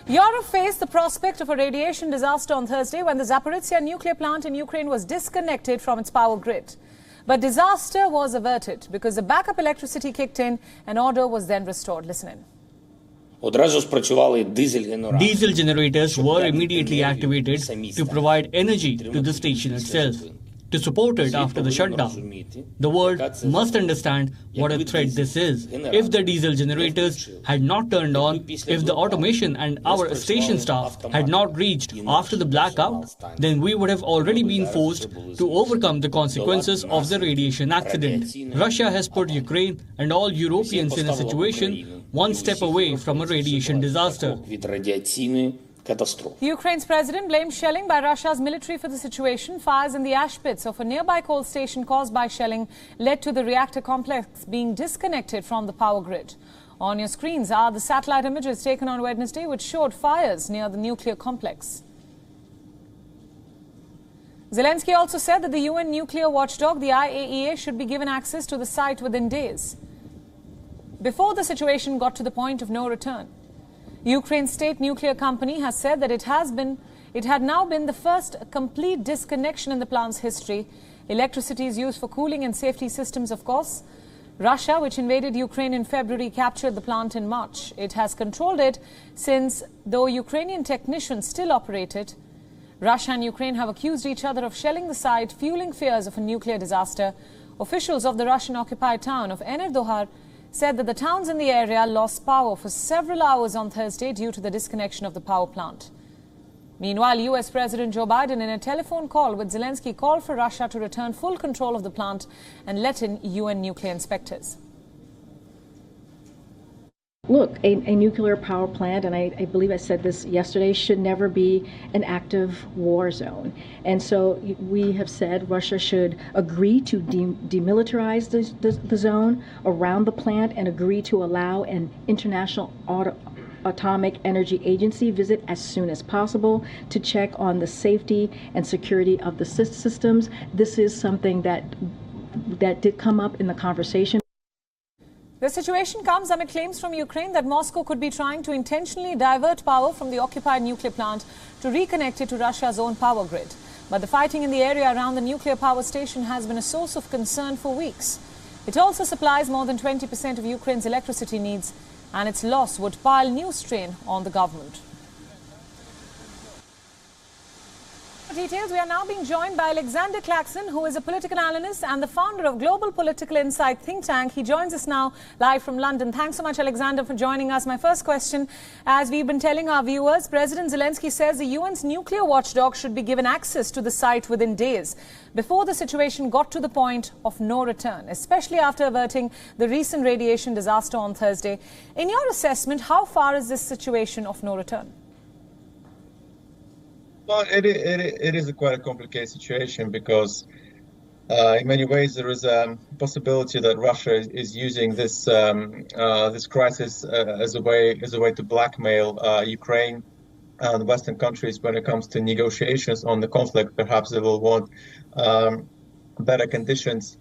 Europe faced the prospect of a radiation disaster on Thursday when the Zaporizhzhya nuclear plant in Ukraine was disconnected from its power grid. But disaster was averted because the backup electricity kicked in and order was then restored. Listen in. Diesel generators were immediately activated to provide energy to the station itself, to support it after the shutdown. The world must understand what a threat this is. If the diesel generators had not turned on, if the automation and our station staff had not reached after the blackout, then we would have already been forced to overcome the consequences of the radiation accident. Russia has put Ukraine and all Europeans in a situation one step away from a radiation disaster. Ukraine's president blames shelling by Russia's military for the situation. Fires in the ash pits of a nearby coal station caused by shelling led to the reactor complex being disconnected from the power grid. On your screens are the satellite images taken on Wednesday which showed fires near the nuclear complex. Zelensky also said that the UN nuclear watchdog, the IAEA, should be given access to the site within days, before the situation got to the point of no return. Ukraine's state nuclear company has said that it had now been the first complete disconnection in the plant's history. Electricity is used for cooling and safety systems, of course. Russia, which invaded Ukraine in February, captured the plant in March. It has controlled it since, though Ukrainian technicians still operate it. Russia and Ukraine have accused each other of shelling the site, fueling fears of a nuclear disaster. Officials of the Russian-occupied town of Enerdohar said that the towns in the area lost power for several hours on Thursday due to the disconnection of the power plant. Meanwhile, US President Joe Biden, in a telephone call with Zelensky, called for Russia to return full control of the plant and let in UN nuclear inspectors. Look, a nuclear power plant, and I believe I said this yesterday, should never be an active war zone. And so we have said Russia should agree to demilitarize the zone around the plant and agree to allow an international Atomic Energy Agency visit as soon as possible to check on the safety and security of the systems. This is something that did come up in the conversation. The situation comes amid claims from Ukraine that Moscow could be trying to intentionally divert power from the occupied nuclear plant to reconnect it to Russia's own power grid. But the fighting in the area around the nuclear power station has been a source of concern for weeks. It also supplies more than 20% of Ukraine's electricity needs, and its loss would pile new strain on the government. Details, we are now being joined by Alexander Claxon, who is a political analyst and the founder of Global Political Insight think tank. He joins us now live from London. Thanks so much, Alexander, for joining us. My first question, as we've been telling our viewers, President Zelensky says the UN's nuclear watchdog should be given access to the site within days, before the situation got to the point of no return, especially after averting the recent radiation disaster on Thursday. In your assessment, how far is this situation of no return? Well, it is quite a complicated situation because in many ways there is a possibility that Russia is using this this crisis as a way to blackmail Ukraine and Western countries when it comes to negotiations on the conflict. Perhaps they will want better conditions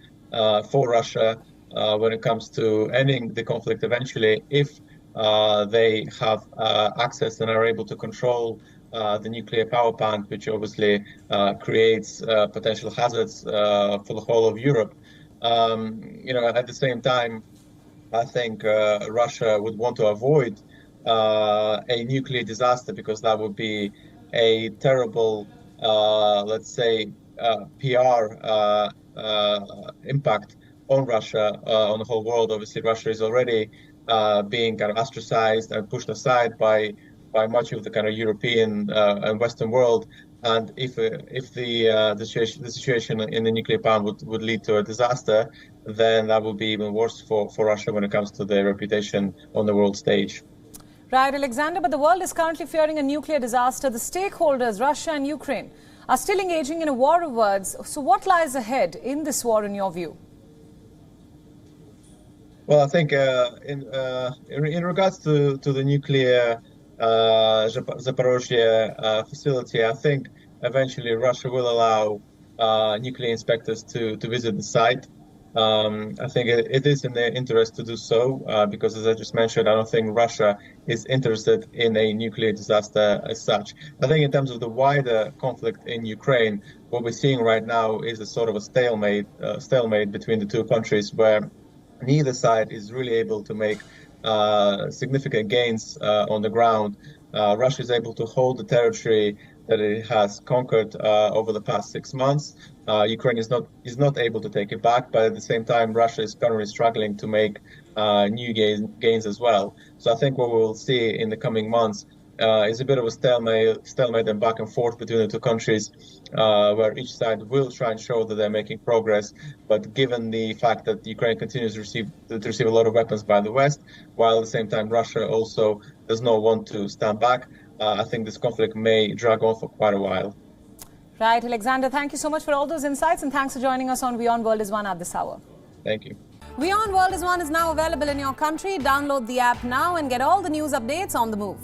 for Russia when it comes to ending the conflict eventually, if they have access and are able to control the nuclear power plant, which obviously creates potential hazards for the whole of Europe. At the same time, I think Russia would want to avoid a nuclear disaster, because that would be a terrible, let's say, PR impact on Russia, on the whole world. Obviously, Russia is already being kind of ostracized and pushed aside by much of the kind of European and Western world, and if the situation in the nuclear plant would lead to a disaster, then that will be even worse for Russia when it comes to their reputation on the world stage. Right, Alexander, but the world is currently fearing a nuclear disaster. The stakeholders, Russia and Ukraine, are still engaging in a war of words. So what lies ahead in this war, in your view? Well, I think in regards to the nuclear Zaporizhzhya facility, I think eventually Russia will allow nuclear inspectors to visit the site. I think it is in their interest to do so because, as I just mentioned, I don't think Russia is interested in a nuclear disaster as such. I think in terms of the wider conflict in Ukraine, what we're seeing right now is a sort of a stalemate between the two countries, where neither side is really able to make significant gains on the ground. Russia is able to hold the territory that it has conquered over the past 6 months. Ukraine is not able to take it back, but at the same time, Russia is currently struggling to make new gains as well. So I think what we will see in the coming months is a bit of a stalemate and back and forth between the two countries, where each side will try and show that they're making progress. But given the fact that Ukraine continues to receive a lot of weapons by the West, while at the same time Russia also does not want to stand back, I think this conflict may drag on for quite a while. Right, Alexander, thank you so much for all those insights, and thanks for joining us on WION World is One at this hour. Thank you. WION World is One is now available in your country. Download the app now and get all the news updates on the move.